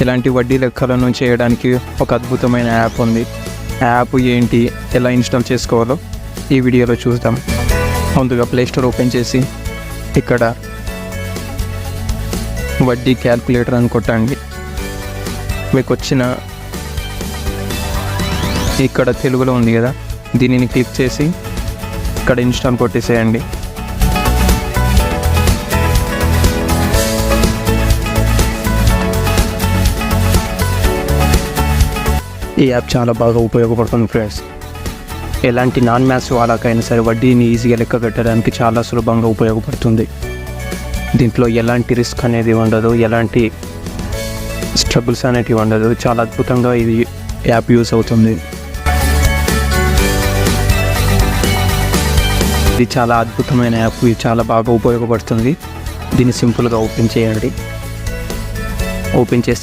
ఇలాంటి వడ్డీ లెక్కలను చేయడానికి ఒక అద్భుతమైన యాప్ ఉంది. యాప్ ఏంటి, ఎలా ఇన్స్టాల్ చేసుకోవాలో ఈ వీడియోలో చూద్దాం. ముందుగా ప్లేస్టోర్ ఓపెన్ చేసి ఇక్కడ వడ్డీ క్యాల్కులేటర్ అని కొట్టండి. మీకు వచ్చిన ఇక్కడ తెలుగులో ఉంది కదా, దీనిని క్లిక్ చేసి ఇక్కడ ఇన్స్టాల్ కొట్టేసేయండి. ఈ యాప్ చాలా బాగా ఉపయోగపడుతుంది ఫ్రెండ్స్. ఎలాంటి నాన్ మ్యాథ్స్ వాళ్ళకైనా సరే వడ్డీని ఈజీగా లెక్క కట్టడానికి చాలా సులభంగా ఉపయోగపడుతుంది. దీంట్లో ఎలాంటి రిస్క్ అనేది ఉండదు, ఎలాంటి స్ట్రగుల్స్ అనేటివి ఉండదు. చాలా అద్భుతంగా ఇది యాప్ యూస్ అవుతుంది. ఇది చాలా అద్భుతమైన యాప్, ఇది చాలా బాగా ఉపయోగపడుతుంది. దీన్ని సింపుల్గా ఓపెన్ చేయండి. ఓపెన్ చేసిన